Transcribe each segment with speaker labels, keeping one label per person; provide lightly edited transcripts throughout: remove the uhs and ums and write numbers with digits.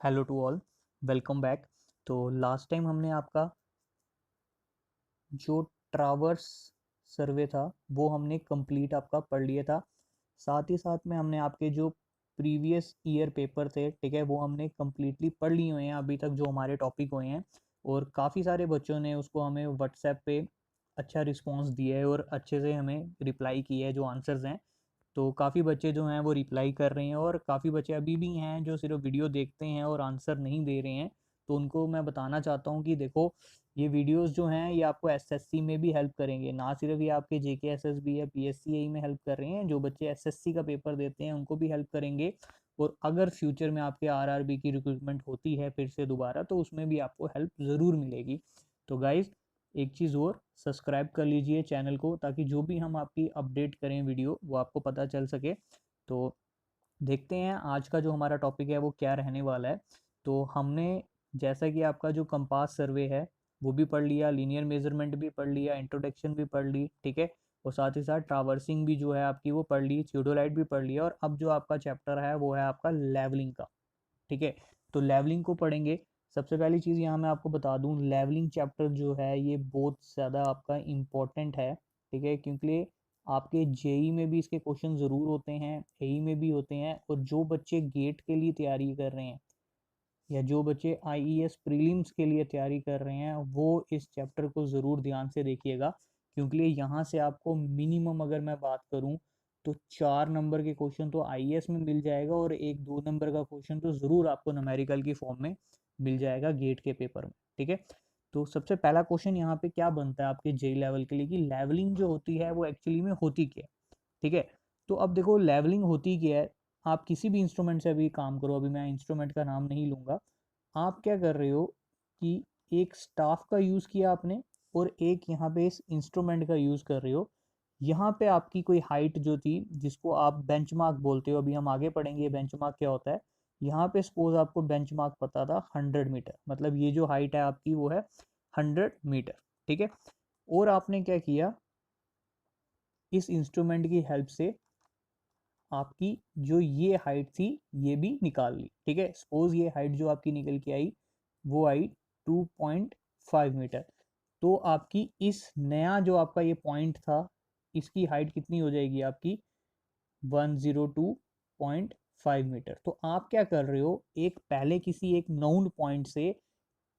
Speaker 1: Hello to all, welcome back. तो last time हमने आपका जो ट्रावर्स सर्वे था वो हमने कंप्लीट आपका पढ़ लिया था। साथ ही साथ में हमने आपके जो प्रीवियस ईयर पेपर थे, ठीक है, वो हमने कम्प्लीटली पढ़ लिए हुए हैं अभी तक जो हमारे टॉपिक हुए हैं। और काफ़ी सारे बच्चों ने उसको हमें व्हाट्सएप पे अच्छा रिस्पॉन्स दिया है और अच्छे से हमें रिप्लाई किया है जो आंसर्स हैं। तो काफ़ी बच्चे जो हैं वो रिप्लाई कर रहे हैं और काफ़ी बच्चे अभी भी हैं जो सिर्फ वीडियो देखते हैं और आंसर नहीं दे रहे हैं। तो उनको मैं बताना चाहता हूँ कि देखो, ये वीडियोस जो हैं ये आपको एसएससी में भी हेल्प करेंगे, ना सिर्फ ये आपके जेके एसएसबी या पीएससीआई में हेल्प कर रहे हैं। जो बच्चे एसएससी का पेपर देते हैं उनको भी हेल्प करेंगे। और अगर फ्यूचर में आपके आरआरबी की रिक्रूटमेंट होती है फिर से दोबारा, तो उसमें भी आपको हेल्प ज़रूर मिलेगी। तो गाइज़, एक चीज़ और, सब्सक्राइब कर लीजिए चैनल को ताकि जो भी हम आपकी अपडेट करें वीडियो वो आपको पता चल सके। तो देखते हैं आज का जो हमारा टॉपिक है वो क्या रहने वाला है। तो हमने जैसा कि आपका जो कंपास सर्वे है वो भी पढ़ लिया, लीनियर मेजरमेंट भी पढ़ लिया, इंट्रोडक्शन भी पढ़ ली, ठीक है। और साथ ही साथ ट्रावर्सिंग भी जो है आपकी वो पढ़ ली, थियोडोलाइट भी पढ़ लिया। और अब जो आपका चैप्टर है वो है आपका लेवलिंग का, ठीक है। तो लेवलिंग को पढ़ेंगे। सबसे पहली चीज़ यहाँ मैं आपको बता दूँ, लेवलिंग चैप्टर जो है ये बहुत ज़्यादा आपका इम्पोर्टेंट है, ठीक है, क्योंकि आपके जेई में भी इसके क्वेश्चन ज़रूर होते हैं, एई में भी होते हैं। और जो बच्चे गेट के लिए तैयारी कर रहे हैं या जो बच्चे आईईएस प्रीलिम्स के लिए तैयारी कर रहे हैं वो इस चैप्टर को ज़रूर ध्यान से देखिएगा, क्योंकि यहाँ से आपको मिनिमम अगर मैं बात करूँ तो 4 नंबर के क्वेश्चन तो आईएएस में मिल जाएगा और 1-2 नंबर का क्वेश्चन तो ज़रूर आपको न्यूमेरिकल की फॉर्म में मिल जाएगा गेट के पेपर में, ठीक है। तो सबसे पहला क्वेश्चन यहाँ पे क्या बनता है आपके जेई लेवल के लिए कि लेवलिंग जो होती है वो एक्चुअली में होती क्या है, ठीक है। तो अब देखो, लेवलिंग होती क्या है। आप किसी भी इंस्ट्रूमेंट से अभी काम करो, अभी मैं इंस्ट्रूमेंट का नाम नहीं लूँगा। आप क्या कर रहे हो कि एक स्टाफ का यूज़ किया आपने और एक यहाँ पे इस इंस्ट्रूमेंट का यूज़ कर रहे हो। यहाँ पे आपकी कोई हाइट जो थी जिसको आप बेंचमार्क बोलते हो, अभी हम आगे पढ़ेंगे बेंचमार्क क्या होता है। यहाँ पे सपोज आपको बेंचमार्क पता था 100 मीटर, मतलब ये जो हाइट है आपकी वो है 100 मीटर, ठीक है। और आपने क्या किया, इस इंस्ट्रूमेंट की हेल्प से आपकी जो ये हाइट थी ये भी निकाल ली, ठीक है। सपोज ये हाइट जो आपकी निकल के आई वो आई 2.5 मीटर। तो आपकी इस नया जो आपका ये पॉइंट था इसकी हाइट कितनी हो जाएगी आपकी 102.5 मीटर। तो आप क्या कर रहे हो, एक पहले किसी एक नाउन पॉइंट से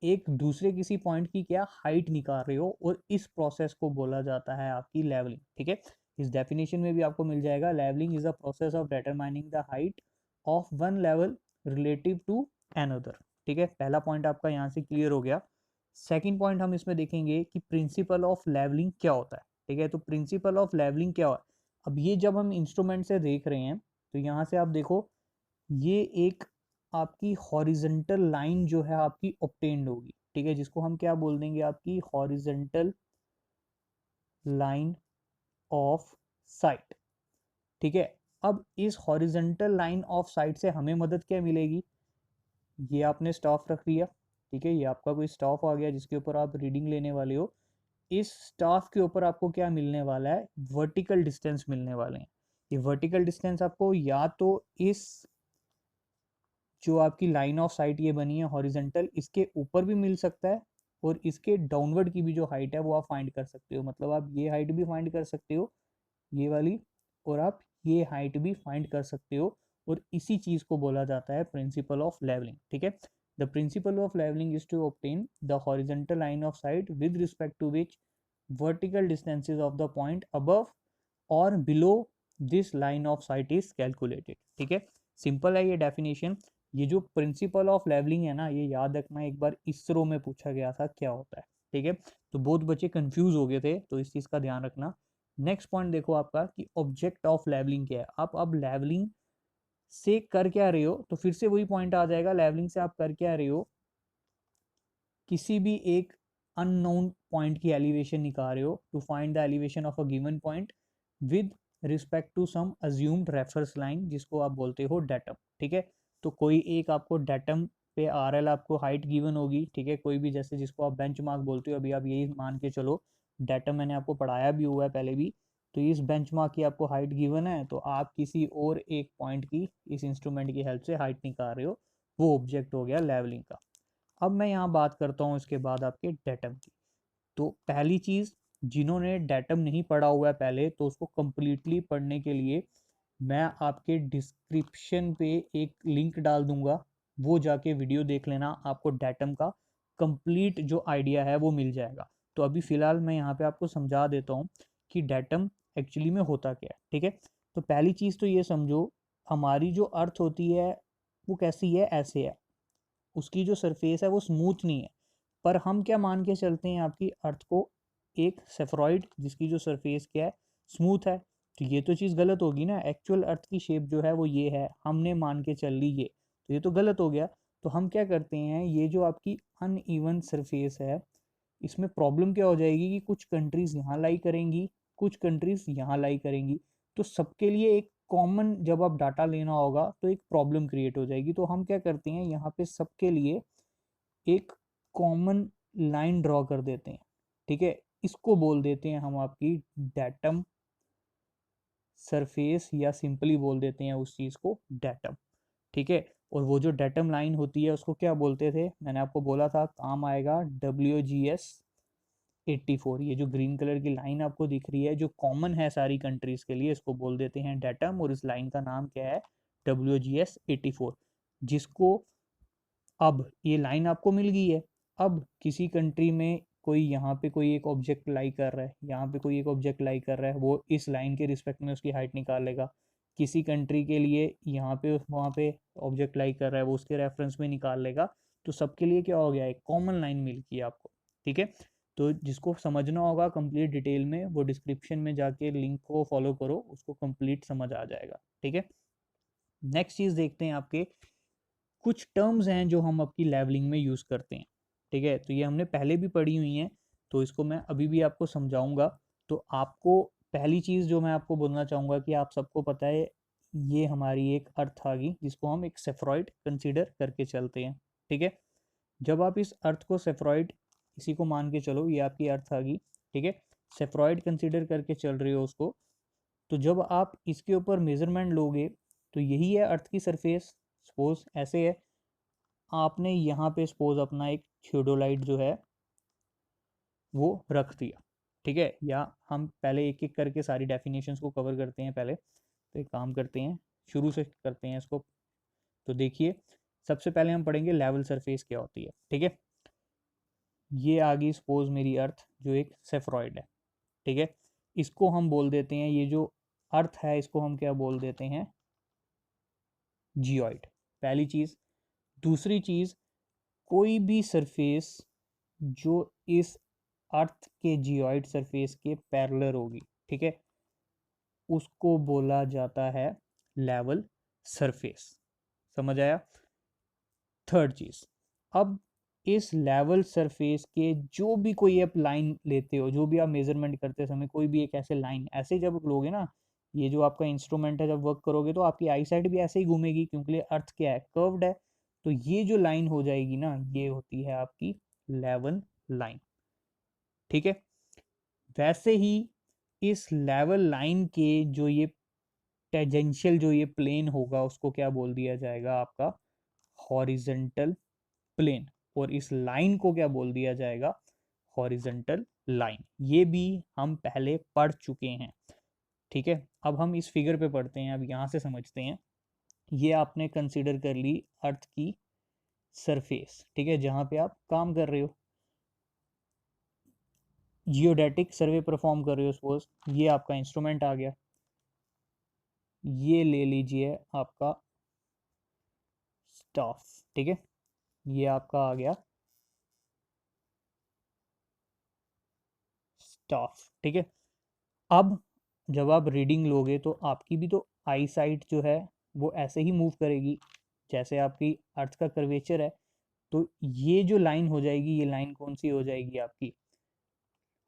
Speaker 1: एक दूसरे किसी पॉइंट की क्या हाइट निकाल रहे हो, और इस प्रोसेस को बोला जाता है आपकी लेवलिंग, ठीक है। इस डेफिनेशन में भी आपको मिल जाएगा, leveling is a process of determining the height of one level relative to another, ठीक है। पहला पॉइंट आपका यहाँ से क्लियर हो गया। सेकंड पॉइंट हम इसमें देखेंगे कि प्रिंसिपल ऑफ लेवलिंग क्या होता है, ठीक है। तो प्रिंसिपल ऑफ लेवलिंग क्या है, अब ये जब हम इंस्ट्रूमेंट से देख रहे हैं तो यहाँ से आप देखो, ये एक आपकी हॉरिजेंटल लाइन जो है आपकी ऑब्टेन्ड होगी, ठीक है, जिसको हम क्या बोल देंगे, आपकी हॉरिजेंटल लाइन ऑफ साइट, ठीक है। अब इस हॉरिजेंटल लाइन ऑफ साइट से हमें मदद क्या मिलेगी, ये आपने स्टाफ रख लिया, ठीक है, ये आपका कोई स्टाफ आ गया जिसके ऊपर आप रीडिंग लेने वाले हो। इस स्टाफ के ऊपर आपको क्या मिलने वाला है, वर्टिकल डिस्टेंस मिलने वाले हैं। ये वर्टिकल डिस्टेंस आपको या तो इस जो आपकी लाइन ऑफ साइट ये बनी है हॉरिजेंटल, इसके ऊपर भी मिल सकता है और इसके डाउनवर्ड की भी जो हाइट है वो आप फाइंड कर सकते हो। मतलब आप ये हाइट भी फाइंड कर सकते हो, ये वाली, और आप ये हाइट भी फाइंड कर सकते हो। और इसी चीज को बोला जाता है प्रिंसिपल ऑफ लेवलिंग, ठीक है। The principle of levelling is to obtain the horizontal line of sight with respect to which vertical distances of the point above or below this line of sight is calculated, ठीक है। Simple है ये definition. ये जो principal of levelling है ना, ये याद रखना, एक बार इसरो में पूछा गया था क्या होता है, ठीक है। तो बहुत बच्चे कंफ्यूज हो गए थे, तो इस चीज का ध्यान रखना। नेक्स्ट पॉइंट देखो आपका कि ऑब्जेक्ट ऑफ लेवलिंग क्या है। आप अब लेवलिंग से कर क्या रहे हो, तो फिर से वही पॉइंट आ जाएगा, लेवलिंग से आप कर क्या रहे हो, किसी भी एक अननोन पॉइंट की एलिवेशन निकाल रहे हो to find the elevation of a given point with respect to some assumed reference line, जिसको आप बोलते हो डेटम, ठीक है। तो कोई एक आपको डेटम पे आरएल आपको हाइट गिवन होगी, ठीक है, कोई भी, जैसे जिसको आप बेंचमार्क बोलते हो, अभी आप यही मान के चलो, डेटम मैंने आपको पढ़ाया भी हुआ है पहले भी। तो इस बेंचमार्क की आपको हाइट गिवन है, तो आप किसी और एक पॉइंट की इस इंस्ट्रूमेंट की हेल्प से हाइट निकाल रहे हो, वो ऑब्जेक्ट हो गया लेवलिंग का। अब मैं यहाँ बात करता हूँ इसके बाद आपके डेटम की। तो पहली चीज़, जिन्होंने डेटम नहीं पढ़ा हुआ है पहले, तो उसको कम्प्लीटली पढ़ने के लिए मैं आपके डिस्क्रिप्शन पे एक लिंक डाल दूंगा, वो जाके वीडियो देख लेना, आपको डेटम का कंप्लीट जो आइडिया है वो मिल जाएगा। तो अभी फ़िलहाल मैं यहाँ पे आपको समझा देता हूँ कि डेटम एक्चुअली में होता क्या है, ठीक है। तो पहली चीज़ तो ये समझो, हमारी जो अर्थ होती है वो कैसी है, ऐसे है, उसकी जो सरफेस है वो स्मूथ नहीं है, पर हम क्या मान के चलते हैं आपकी अर्थ को, एक सेफरॉइड जिसकी जो सरफेस क्या है, स्मूथ है। तो ये तो चीज़ गलत होगी ना, एक्चुअल अर्थ की शेप जो है वो ये है, हमने मान के चल ली ये, तो ये तो गलत हो गया। तो हम क्या करते हैं, ये जो आपकी अनइवन सरफेस है, इसमें प्रॉब्लम क्या हो जाएगी कि कुछ कंट्रीज यहाँ लाई करेंगी, कुछ कंट्रीज यहाँ लाई करेंगी। तो सबके लिए एक कॉमन जब आप डाटा लेना होगा तो एक प्रॉब्लम क्रिएट हो जाएगी। तो हम क्या करते हैं, यहाँ पे सबके लिए एक कॉमन लाइन ड्रॉ कर देते हैं, ठीक है। इसको बोल देते हैं हम आपकी डेटम सरफेस, या सिंपली बोल देते हैं उस चीज़ को डेटम, ठीक है। और वो जो डेटम लाइन होती है उसको क्या बोलते थे, मैंने आपको बोला था काम आएगा WGS 84। ये जो ग्रीन कलर की लाइन आपको दिख रही है, जो कॉमन है सारी कंट्रीज के लिए, इसको बोल देते हैं डेटम, और इस लाइन का नाम क्या है, WGS 84। जिसको, अब ये लाइन आपको मिल गई है, अब किसी कंट्री में कोई यहाँ पे कोई एक ऑब्जेक्ट लाई कर रहा है, यहाँ पे कोई एक ऑब्जेक्ट लाई कर रहा है, वो इस लाइन के रिस्पेक्ट में उसकी हाइट निकालेगा। किसी कंट्री के लिए यहाँ पे वहाँ पे ऑब्जेक्ट लाई कर रहा है, वो उसके रेफरेंस में निकाल लेगा। तो सबके लिए क्या हो गया, एक कॉमन लाइन मिल गई आपको, ठीक है। तो जिसको समझना होगा कंप्लीट डिटेल में, वो डिस्क्रिप्शन में जाके लिंक को फॉलो करो, उसको कंप्लीट समझ आ जाएगा, ठीक है। नेक्स्ट चीज़ देखते हैं, आपके कुछ टर्म्स हैं जो हम आपकी लेवलिंग में यूज़ करते हैं, ठीक है। तो ये हमने पहले भी पढ़ी हुई हैं, तो इसको मैं अभी भी आपको समझाऊंगा। तो आपको पहली चीज़ जो मैं आपको बोलना चाहूँगा कि आप सबको पता है, ये हमारी एक अर्थ आ गई जिसको हम एक सेफरॉइड कंसीडर करके चलते हैं, ठीक है। जब आप इस अर्थ को सेफरॉइड, इसी को मान के चलो ये आपकी अर्थ आ गई, ठीक है, सेफरॉइड कंसीडर करके चल रहे हो उसको। तो जब आप इसके ऊपर मेजरमेंट लोगे, तो यही है अर्थ की सरफेस, सपोज ऐसे है, आपने यहाँ पे सपोज अपना एक थियोडोलाइट जो है वो रख दिया, ठीक है। या हम पहले एक एक करके सारी डेफिनेशंस को कवर करते हैं पहले, तो एक काम करते हैं, शुरू से करते हैं इसको। तो देखिए, सबसे पहले हम पढ़ेंगे लेवल सरफेस क्या होती है, ठीक है। ये आ गई सपोज मेरी अर्थ जो एक सेफरॉइड है, ठीक है। इसको हम बोल देते हैं, ये जो अर्थ है इसको हम क्या बोल देते हैं, जियोइड, पहली चीज़। दूसरी चीज़, कोई भी सरफेस जो इस अर्थ के जियोइड सरफेस के पैरेलल होगी, ठीक है, उसको बोला जाता है लेवल सरफेस। समझ आया। थर्ड चीज, अब इस लेवल सरफेस के जो भी कोई आप लाइन लेते हो, जो भी आप मेजरमेंट करते समय कोई भी एक ऐसे लाइन, ऐसे जब लोगे ना, ये जो आपका इंस्ट्रूमेंट है, जब वर्क करोगे तो आपकी आई साइड भी ऐसे ही घूमेगी, क्योंकि अर्थ क्या है, कर्व्ड है। तो ये जो लाइन हो जाएगी ना, ये होती है आपकी लेवल लाइन, ठीक है। वैसे ही इस लेवल लाइन के जो ये टेंजेंशियल जो ये प्लेन होगा, उसको क्या बोल दिया जाएगा, आपका हॉरिजेंटल प्लेन। और इस लाइन को क्या बोल दिया जाएगा, हॉरिजेंटल लाइन। ये भी हम पहले पढ़ चुके हैं, ठीक है। अब हम इस फिगर पे पढ़ते हैं, अब यहाँ से समझते हैं। ये आपने कंसीडर कर ली अर्थ की सरफेस, ठीक है, जहाँ पे आप काम कर रहे हो, जियोडेटिक सर्वे परफॉर्म कर रहे हो सपोज, ये आपका इंस्ट्रूमेंट आ गया। ये ले लीजिए आपका स्टाफ, ठीक है, ये आपका आ गया स्टाफ, ठीक है। अब जब आप रीडिंग लोगे तो आपकी भी तो आई साइट जो है वो ऐसे ही मूव करेगी जैसे आपकी अर्थ का कर्वेचर है। तो ये जो लाइन हो जाएगी, ये लाइन कौन सी हो जाएगी आपकी,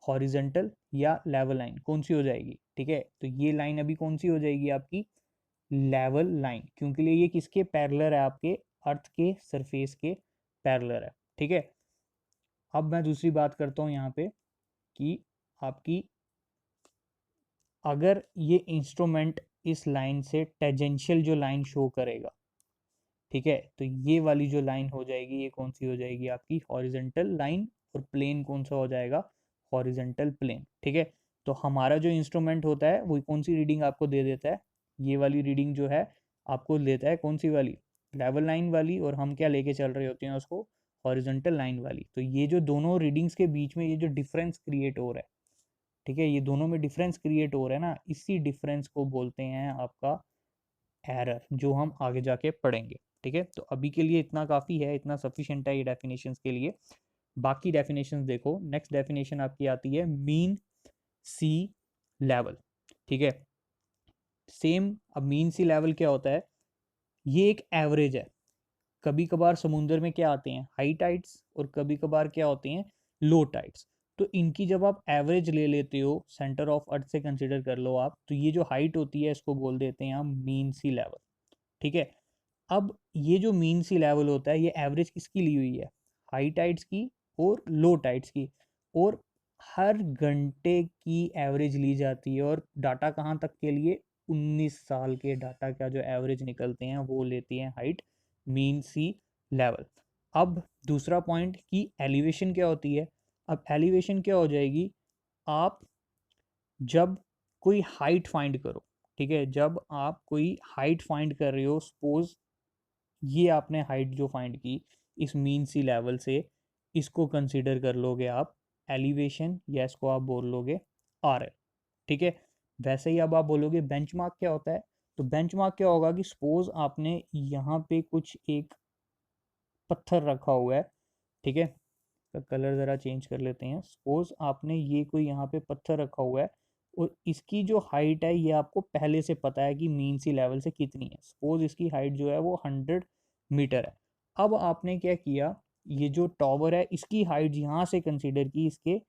Speaker 1: हॉरिजेंटल या लेवल लाइन, कौन सी हो जाएगी, ठीक है। तो ये लाइन अभी कौन सी हो जाएगी आपकी, लेवल लाइन, क्योंकि ये किसके पैरेलल है, आपके अर्थ के सरफेस के पैरेलल है, ठीक है। अब मैं दूसरी बात करता हूँ यहाँ पे कि आपकी, अगर ये इंस्ट्रूमेंट इस लाइन से टेंजेंशियल जो लाइन शो करेगा, ठीक है। तो ये वाली जो लाइन हो जाएगी ये कौन सी हो जाएगी आपकी हॉरिजेंटल लाइन, और प्लेन कौन सा हो जाएगा हॉरिजेंटल प्लेन। ठीक है। तो हमारा जो इंस्ट्रूमेंट होता है वो कौन सी रीडिंग आपको दे देता है, ये वाली रीडिंग जो है आपको लेता है कौन सी वाली लेवल लाइन वाली, और हम क्या लेके चल रहे होते हैं उसको हॉरिजेंटल लाइन वाली। तो ये जो दोनों रीडिंग्स के बीच में ये जो डिफरेंस क्रिएट हो रहा है, ठीक है, ये दोनों में डिफरेंस क्रिएट हो रहा है ना, इसी डिफरेंस को बोलते हैं आपका एरर, जो हम आगे जाके पढ़ेंगे। ठीक है। तो अभी के लिए इतना काफ़ी है, इतना सफिशिएंट है ये डेफिनेशंस के लिए। बाकी डेफिनेशंस देखो, नेक्स्ट डेफिनेशन आपकी आती है मीन सी लेवल। ठीक है। सेम, अब मीन सी लेवल क्या होता है, ये एक एवरेज है। कभी कभार समुंदर में क्या आते हैं हाई टाइड्स, और कभी कभार क्या होते हैं लो टाइड्स। तो इनकी जब आप एवरेज ले लेते हो सेंटर ऑफ अर्थ से कंसिडर कर लो आप, तो ये जो हाइट होती है इसको बोल देते हैं हम मीन सी लेवल। ठीक है। अब ये जो मीन सी लेवल होता है ये एवरेज किसकी ली हुई है, हाई टाइड्स की और लो टाइड्स की, और हर घंटे की एवरेज ली जाती है। और डाटा कहाँ तक के लिए, 19 साल के डाटा का जो एवरेज निकलते हैं वो लेती है हाइट मीन सी लेवल। अब दूसरा पॉइंट कि एलिवेशन क्या होती है। अब एलिवेशन क्या हो जाएगी, आप जब कोई हाइट फाइंड करो, ठीक है, जब आप कोई हाइट फाइंड कर रहे हो, सपोज ये आपने हाइट जो फाइंड की इस मीन सी लेवल से, इसको कंसीडर कर लोगे आप एलिवेशन, या इसको आप बोल लोगे आर एल। ठीक है। वैसे ही अब आप बोलोगे बेंचमार्क क्या होता है, तो बेंचमार्क क्या होगा कि सपोज आपने यहाँ पे कुछ एक पत्थर रखा हुआ है, ठीक है, का कलर ज़रा चेंज कर लेते हैं। सपोज आपने ये कोई यहाँ पे पत्थर रखा हुआ है, और इसकी जो हाइट है ये आपको पहले से पता है कि मीन सी लेवल से कितनी है। सपोज इसकी हाइट जो है वो 100 मीटर है। अब आपने क्या किया, ये जो टॉवर है इसकी हाइट यहाँ से कंसिडर की इसके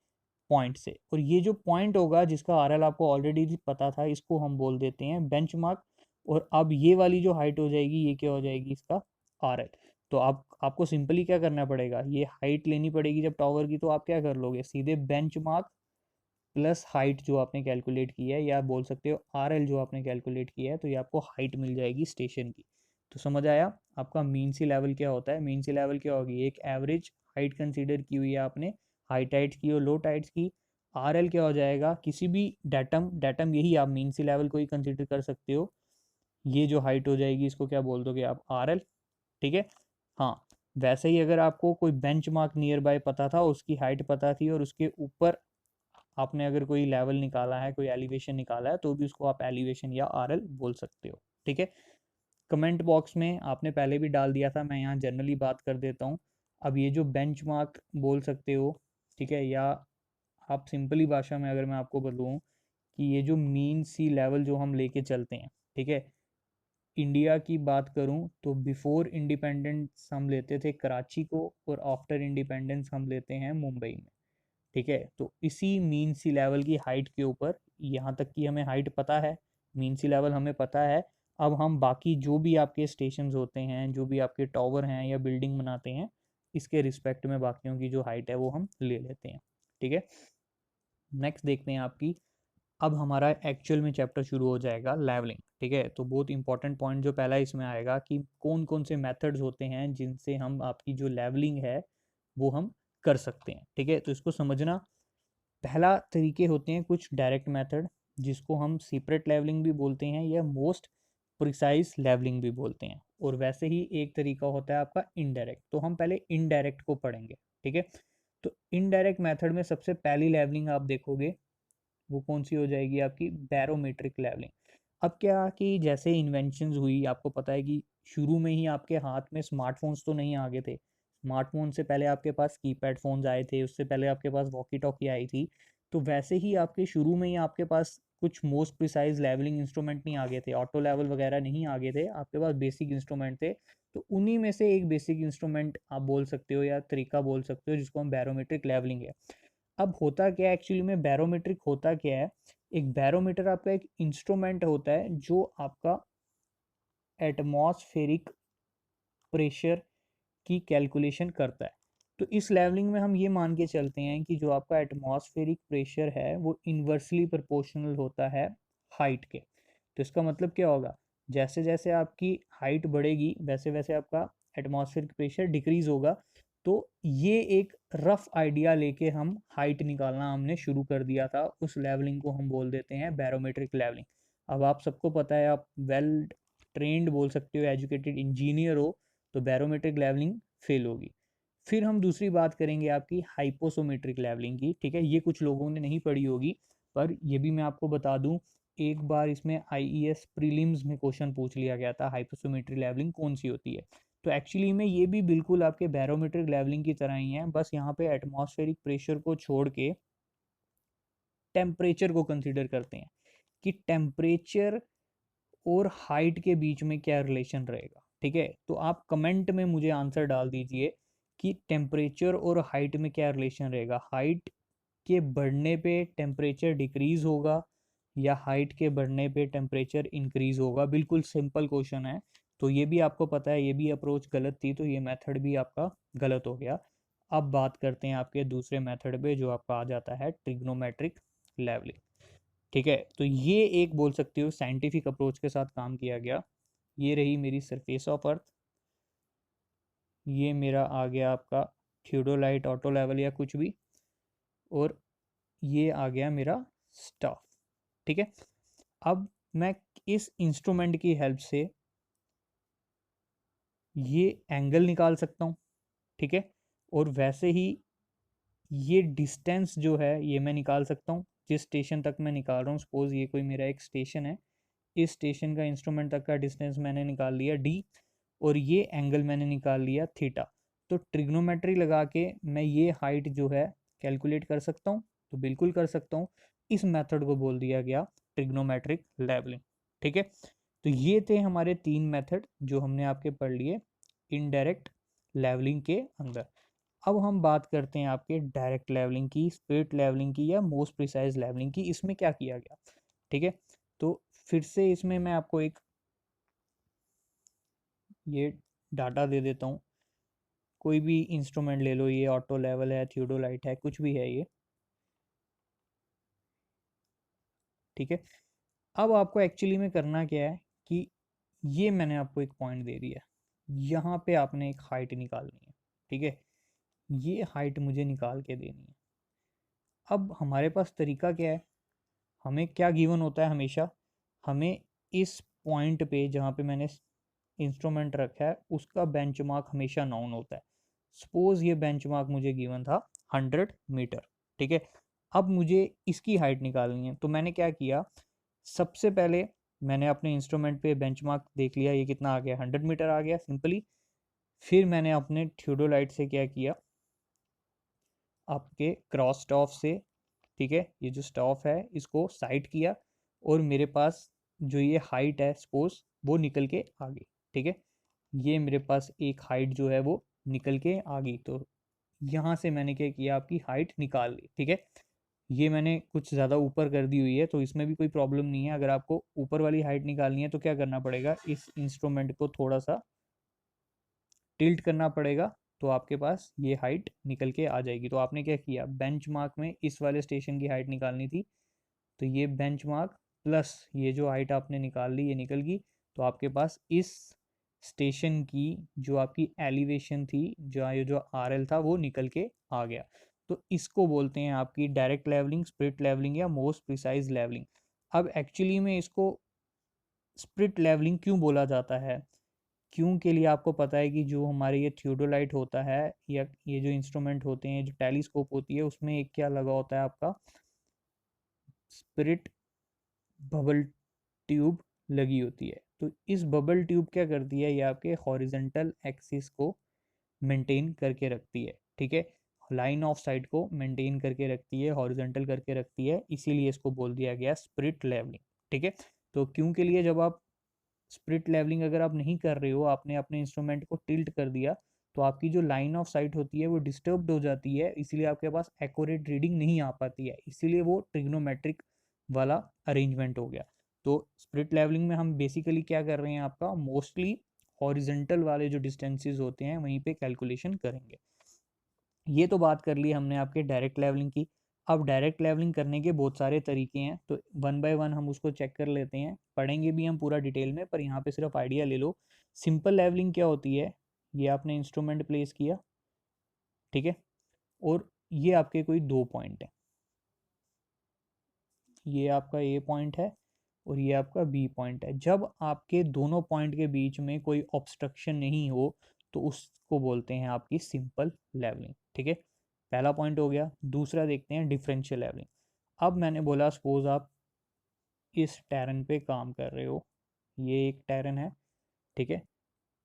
Speaker 1: पॉइंट से, और ये जो पॉइंट होगा जिसका आरएल आपको ऑलरेडी पता था, इसको हम बोल देते हैं बेंचमार्क। और अब ये वाली जो हाइट हो जाएगी ये क्या हो जाएगी इसका आरएल। तो आपको सिंपली क्या करना पड़ेगा, ये हाइट लेनी पड़ेगी जब टावर की, तो आप क्या कर लोगे सीधे बेंचमार्क प्लस हाइट जो आपने कैलकुलेट की है, या बोल सकते हो आरएल जो आपने कैलकुलेट किया है, तो ये आपको हाइट मिल जाएगी स्टेशन की। तो समझ आया आपका मीन सी लेवल क्या होता है। मीन सी लेवल क्या होगी, एक एवरेज हाइट कंसीडर की हुई है आपने, हाई टाइड्स की और लो टाइड्स की। आरएल क्या हो जाएगा, किसी भी डेटम, डेटम यही आप मीन सी लेवल को ही कंसीडर कर सकते हो। ये जो हाइट हो जाएगी इसको क्या बोल दोगे आप आरएल। ठीक है। हाँ, वैसे ही अगर आपको कोई बेंचमार्क नियर बाय पता था, उसकी हाइट पता थी, और उसके ऊपर आपने अगर कोई लेवल निकाला है, कोई एलिवेशन निकाला है, तो भी उसको आप एलिवेशन या आरएल बोल सकते हो। ठीक है। कमेंट बॉक्स में आपने पहले भी डाल दिया था, मैं यहाँ जनरली बात कर देता हूँ। अब ये जो बेंचमार्क बोल सकते हो, ठीक है, या आप सिंपली भाषा में अगर मैं आपको बताऊँ कि ये जो मीन सी लेवल जो हम लेके चलते हैं, ठीक है, इंडिया की बात करूं तो बिफोर इंडिपेंडेंस हम लेते थे कराची को, और आफ्टर इंडिपेंडेंस हम लेते हैं मुंबई में। ठीक है। तो इसी मीन सी लेवल की हाइट के ऊपर, यहाँ तक कि हमें हाइट पता है, मीन सी लेवल हमें पता है। अब हम बाकी जो भी आपके स्टेशंस होते हैं, जो भी आपके टावर हैं या बिल्डिंग बनाते हैं, इसके रिस्पेक्ट में बाकियों की जो हाइट है वो हम ले लेते हैं। ठीक है। नेक्स्ट देखते हैं आपकी, अब हमारा एक्चुअल में चैप्टर शुरू हो जाएगा लेवलिंग। ठीक है। तो बहुत इंपॉर्टेंट पॉइंट जो पहला इसमें आएगा कि कौन कौन से मेथड्स होते हैं जिनसे हम आपकी जो लेवलिंग है वो हम कर सकते हैं। ठीक है। तो इसको समझना, पहला तरीके होते हैं कुछ डायरेक्ट मेथड, जिसको हम सीपरेट लेवलिंग भी बोलते हैं या मोस्ट प्रिसाइज लेवलिंग भी बोलते हैं। और वैसे ही एक तरीका होता है आपका इनडायरेक्ट, तो हम पहले इनडायरेक्ट को पढ़ेंगे। ठीक है। तो इनडायरेक्ट मेथड में सबसे पहली लेवलिंग आप देखोगे वो कौन सी हो जाएगी आपकी बैरोमेट्रिक लेवलिंग। अब क्या कि जैसे इन्वेंशंस हुई, आपको पता है कि शुरू में ही आपके हाथ में स्मार्टफोन्स तो नहीं आ गए थे। स्मार्टफोन से पहले आपके पास कीपैड फ़ोन्स आए थे, उससे पहले आपके पास वॉकी टॉकी आई थी। तो वैसे ही आपके शुरू में ही आपके पास कुछ मोस्ट प्रिसाइज लेवलिंग इंस्ट्रूमेंट नहीं आ गए थे, ऑटो लेवल वगैरह नहीं आ गए थे, आपके पास बेसिक इंस्ट्रूमेंट थे। तो उन्हीं में से एक बेसिक इंस्ट्रूमेंट आप बोल सकते हो या तरीका बोल सकते हो जिसको हम बैरोमेट्रिक लेवलिंग है। अब होता क्या है एक्चुअली में, बैरोमेट्रिक होता क्या है, एक बैरोमीटर आपका एक इंस्ट्रूमेंट होता है जो आपका एटमॉस्फेरिक प्रेशर की कैलकुलेशन करता है। तो इस लेवलिंग में हम ये मान के चलते हैं कि जो आपका एटमॉस्फेरिक प्रेशर है वो इन्वर्सली प्रोपोर्शनल होता है हाइट के। तो इसका मतलब क्या होगा, जैसे जैसे आपकी हाइट बढ़ेगी वैसे वैसे आपका एटमॉस्फेरिक प्रेशर डिक्रीज होगा। तो ये एक रफ आइडिया लेके हम हाइट निकालना हमने शुरू कर दिया था। उस लेवलिंग को हम बोल देते हैं बैरोमेट्रिक लेवलिंग। अब आप सबको पता है, आप वेल ट्रेंड बोल सकते हो, एजुकेटेड इंजीनियर हो, तो बैरोमेट्रिक लेवलिंग फेल होगी। फिर हम दूसरी बात करेंगे आपकी हाइपोसोमेट्रिक लेवलिंग की। ठीक है, ये कुछ लोगों ने नहीं पढ़ी होगी, पर ये भी मैं आपको बता दूं, एक बार इसमें आईईएस प्रीलिम्स में क्वेश्चन पूछ लिया गया था, हाइपोसोमेट्रिक लेवलिंग कौन सी होती है। तो एक्चुअली में ये भी बिल्कुल आपके बैरोमेट्रिक लेवलिंग की तरह ही है, बस यहाँ पे एटमॉस्फेरिक प्रेशर को छोड़ के टेम्परेचर को कंसिडर करते हैं कि टेम्परेचर और हाइट के बीच में क्या रिलेशन रहेगा। ठीक है, तो आप कमेंट में मुझे आंसर डाल दीजिए कि टेम्परेचर और हाइट में क्या रिलेशन रहेगा। हाइट के बढ़ने पे टेम्परेचर डिक्रीज होगा या हाइट के बढ़ने पे टेम्परेचर इंक्रीज होगा। बिल्कुल सिंपल क्वेश्चन है। तो ये भी आपको पता है, ये भी अप्रोच गलत थी, तो ये मेथड भी आपका गलत हो गया। अब बात करते हैं आपके दूसरे मेथड पे, जो आपका आ जाता है ट्रिग्नोमेट्रिक लेवलिंग। ठीक है, तो ये एक बोल सकते हो साइंटिफिक अप्रोच के साथ काम किया गया। ये रही मेरी सरफेस ऑफ अर्थ, ये मेरा आ गया आपका थियोडोलाइट ऑटो लेवल या कुछ भी, और ये आ गया मेरा स्टाफ। ठीक है, अब मैं इस इंस्ट्रूमेंट की हेल्प से ये एंगल निकाल सकता हूँ। ठीक है, और वैसे ही ये डिस्टेंस जो है ये मैं निकाल सकता हूँ, जिस स्टेशन तक मैं निकाल रहा हूँ। सपोज ये कोई मेरा एक स्टेशन है, इस स्टेशन का इंस्ट्रूमेंट तक का डिस्टेंस मैंने निकाल लिया डी, और ये एंगल मैंने निकाल लिया थीटा। तो ट्रिग्नोमेट्री लगा के मैं ये हाइट जो है कैलकुलेट कर सकता हूँ, तो बिल्कुल कर सकता हूँ। इस मेथड को बोल दिया गया ट्रिग्नोमेट्रिक लेवलिंग। ठीक है, तो ये थे हमारे 3 मेथड जो हमने आपके पढ़ लिए इनडायरेक्ट लेवलिंग के अंदर। अब हम बात करते हैं आपके डायरेक्ट लेवलिंग की, स्पिरिट लेवलिंग की, या मोस्ट प्रिसाइज लेवलिंग की। इसमें क्या किया गया, ठीक है, तो फिर से इसमें मैं आपको एक ये डाटा दे देता हूँ। कोई भी इंस्ट्रूमेंट ले लो, ये ऑटो लेवल है, थियोडोलाइट है, कुछ भी है ये। ठीक है, अब आपको एक्चुअली में करना क्या है कि ये मैंने आपको एक पॉइंट दे दिया, यहाँ पे आपने एक हाइट निकालनी है। ठीक है, ये हाइट मुझे निकाल के देनी है। अब हमारे पास तरीका क्या है, हमें क्या गिवन होता है हमेशा, हमें इस पॉइंट पे जहाँ पे मैंने इंस्ट्रूमेंट रखा है उसका बेंचमार्क हमेशा नाउन होता है। सपोज ये बेंचमार्क मुझे गिवन था 100 मीटर। ठीक है, अब मुझे इसकी हाइट निकालनी है, तो मैंने क्या किया, सबसे पहले मैंने अपने इंस्ट्रूमेंट पे बेंचमार्क देख लिया, ये कितना आ गया, 100 मीटर आ गया सिंपली। फिर मैंने अपने थियोडोलाइट से क्या किया, आपके क्रॉस स्टॉफ से, ठीक है, ये जो स्टॉफ है इसको साइड किया, और मेरे पास जो ये हाइट है सपोज वो निकल के आ गई। ठीक है, ये मेरे पास एक हाइट जो है वो निकल के आ गई। तो यहाँ से मैंने क्या किया, आपकी हाइट निकाल ली। ठीक है, ये मैंने कुछ ज़्यादा ऊपर कर दी हुई है, तो इसमें भी कोई प्रॉब्लम नहीं है। अगर आपको ऊपर वाली हाइट निकालनी है तो क्या करना पड़ेगा, इस इंस्ट्रूमेंट को थोड़ा सा टिल्ट करना पड़ेगा, तो आपके पास ये हाइट निकल के आ जाएगी। तो आपने क्या किया, बेंचमार्क में इस वाले स्टेशन की हाइट निकालनी थी, तो ये बेंचमार्क प्लस ये जो हाइट आपने निकाल ली ये निकल गई। तो आपके पास इस स्टेशन की जो आपकी एलिवेशन थी, जो ये जो आरएल था वो निकल के आ गया। तो इसको बोलते हैं आपकी डायरेक्ट लेवलिंग, स्प्लिट लेवलिंग, या मोस्ट प्रिसाइज लेवलिंग। अब एक्चुअली में इसको स्प्लिट लेवलिंग क्यों बोला जाता है, क्यों के लिए आपको पता है कि जो हमारे ये थियोडोलाइट होता है, या ये जो इंस्ट्रूमेंट होते हैं, जो टेलीस्कोप होती है, उसमें एक क्या लगा होता है आपका स्पिरिट बबल ट्यूब लगी होती है। तो इस बबल ट्यूब क्या करती है, ये आपके हॉरिजेंटल एक्सिस को मेंटेन करके रखती है। ठीक है, लाइन ऑफ साइट को मेंटेन करके रखती है, हॉरिजेंटल करके रखती है, इसीलिए इसको बोल दिया गया स्पिरिट लेवलिंग। ठीक है, तो क्यों के लिए, जब आप स्प्लिट लेवलिंग अगर आप नहीं कर रहे हो, आपने अपने इंस्ट्रूमेंट को टिल्ट कर दिया, तो आपकी जो लाइन ऑफ साइट होती है वो डिस्टर्ब्ड हो जाती है, इसीलिए आपके पास एक्यूरेट रीडिंग नहीं आ पाती है, इसीलिए वो ट्रिग्नोमेट्रिक वाला अरेंजमेंट हो गया। तो स्प्लिट लेवलिंग में हम बेसिकली क्या कर रहे हैं, आपका मोस्टली हॉरिजेंटल वाले जो डिस्टेंसेस होते हैं वहीं पे कैलकुलेशन करेंगे। ये तो बात कर ली हमने आपके डायरेक्ट लेवलिंग की। अब डायरेक्ट लेवलिंग करने के बहुत सारे तरीके हैं, तो वन बाय वन हम उसको चेक कर लेते हैं, पढ़ेंगे भी हम पूरा डिटेल में, पर यहाँ पे सिर्फ आइडिया ले लो। सिंपल लेवलिंग क्या होती है, ये आपने इंस्ट्रूमेंट प्लेस किया, ठीक है, और ये आपके कोई 2 पॉइंट है, ये आपका ए पॉइंट है और ये आपका बी पॉइंट है। जब आपके दोनों पॉइंट के बीच में कोई ऑब्स्ट्रक्शन नहीं हो तो उसको बोलते हैं आपकी सिंपल लेवलिंग, ठीक है। पहला पॉइंट हो गया। दूसरा देखते हैं डिफरेंशियल लेवलिंग। अब मैंने बोला सपोज आप इस टैरन पे काम कर रहे हो, ये एक टैरन है, ठीक है,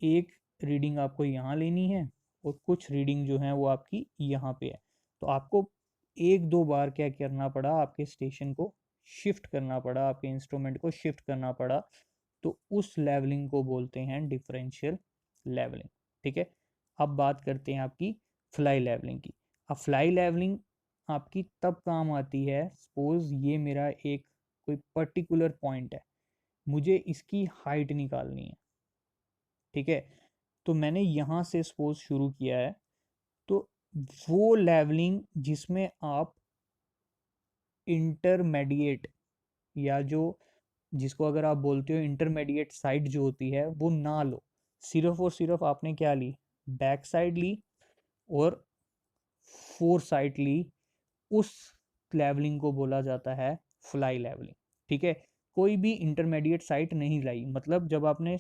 Speaker 1: एक रीडिंग आपको यहाँ लेनी है और कुछ रीडिंग जो है वो आपकी यहाँ पे है। तो आपको एक दो बार क्या करना पड़ा, आपके स्टेशन को शिफ्ट करना पड़ा, आपके इंस्ट्रूमेंट को शिफ्ट करना पड़ा, तो उस लेवलिंग को बोलते हैं डिफरेंशियल लेवलिंग, ठीक है। अब बात करते हैं आपकी फ्लाई लेवलिंग की। अब फ्लाई लेवलिंग आपकी तब काम आती है, सपोज ये मेरा एक कोई पर्टिकुलर पॉइंट है, मुझे इसकी हाइट निकालनी है, ठीक है। तो मैंने यहाँ से सपोज शुरू किया है, तो वो लेवलिंग जिसमें आप इंटरमीडिएट या जो जिसको अगर आप बोलते हो इंटरमीडिएट साइड जो होती है वो ना लो, सिर्फ और सिर्फ आपने क्या ली, बैक साइड ली और फोर साइड ली, उस लेवलिंग को बोला जाता है फ्लाई लेवलिंग, ठीक है। कोई भी इंटरमीडिएट साइट नहीं लाई, मतलब जब आपने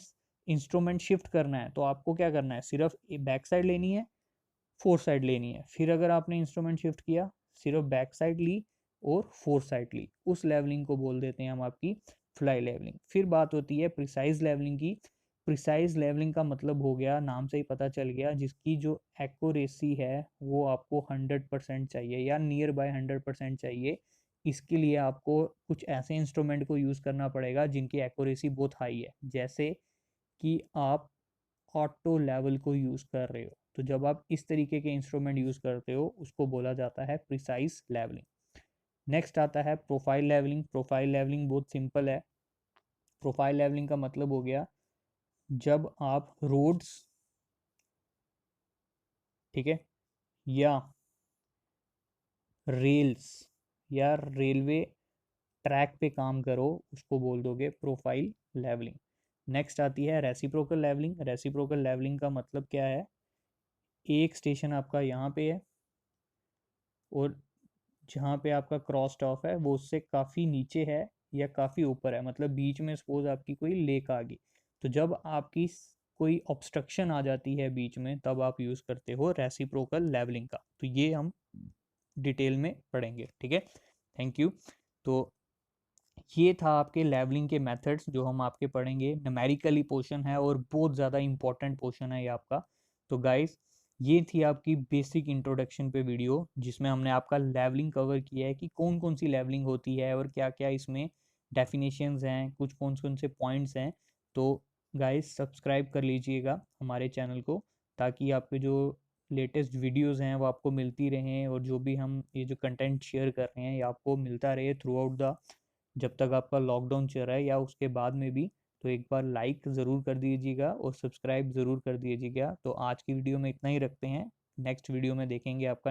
Speaker 1: इंस्ट्रूमेंट शिफ्ट करना है तो आपको क्या करना है, सिर्फ बैक साइड लेनी है, फोर साइड लेनी है। फिर अगर आपने इंस्ट्रूमेंट शिफ्ट किया, सिर्फ बैक साइड ली और फोर साइड ली, उस लेवलिंग को बोल देते हैं हम आपकी फ्लाई लेवलिंग। फिर बात होती है प्रिसाइज लेवलिंग की। प्रिसाइज लेवलिंग का मतलब हो गया, नाम से ही पता चल गया, जिसकी जो एक्यूरेसी है वो आपको 100% चाहिए या नियर बाय 100% चाहिए। इसके लिए आपको कुछ ऐसे इंस्ट्रूमेंट को यूज़ करना पड़ेगा जिनकी एक्यूरेसी बहुत हाई है, जैसे कि आप ऑटो लेवल को यूज़ कर रहे हो। तो जब आप इस तरीके के इंस्ट्रूमेंट यूज़ करते हो उसको बोला जाता है प्रिसाइज लेवलिंग। नेक्स्ट आता है प्रोफाइल लेवलिंग। प्रोफाइल लेवलिंग बहुत सिंपल है। प्रोफाइल लेवलिंग का मतलब हो गया, जब आप रोड्स, ठीक है, या रेल्स या रेलवे ट्रैक पे काम करो, उसको बोल दोगे प्रोफाइल लेवलिंग। नेक्स्ट आती है रेसिप्रोकल लेवलिंग। रेसिप्रोकल लेवलिंग का मतलब क्या है, एक स्टेशन आपका यहाँ पे है और जहाँ पे आपका क्रॉस स्टॉप है वो उससे काफ़ी नीचे है या काफ़ी ऊपर है, मतलब बीच में सपोज आपकी कोई लेक आ गई, तो जब आपकी कोई ऑब्स्ट्रक्शन आ जाती है बीच में तब आप यूज़ करते हो रेसिप्रोकल लेवलिंग का। तो ये हम डिटेल में पढ़ेंगे, ठीक है। Thank you. तो ये था आपके लेवलिंग के मेथड्स जो हम आपके पढ़ेंगे। न्यूमेरिकली पोर्शन है और बहुत ज़्यादा इंपॉर्टेंट पोर्शन है ये आपका। तो गाइस ये थी आपकी बेसिक इंट्रोडक्शन पे वीडियो, जिसमें हमने आपका लेवलिंग कवर किया है कि कौन कौन सी लेवलिंग होती है और क्या क्या इसमें डेफिनेशंस हैं, कुछ कौन कौन से पॉइंट्स हैं। तो गाइस सब्सक्राइब कर लीजिएगा हमारे चैनल को, ताकि आपके जो लेटेस्ट वीडियोस हैं वो आपको मिलती रहें, और जो भी हम ये जो कंटेंट शेयर कर रहे हैं ये आपको मिलता रहे थ्रू आउट द, जब तक आपका लॉकडाउन चल रहा है या उसके बाद में भी। तो एक बार लाइक ज़रूर कर दीजिएगा और सब्सक्राइब ज़रूर कर दीजिएगा। तो आज की वीडियो में इतना ही रखते हैं, नेक्स्ट वीडियो में देखेंगे आपका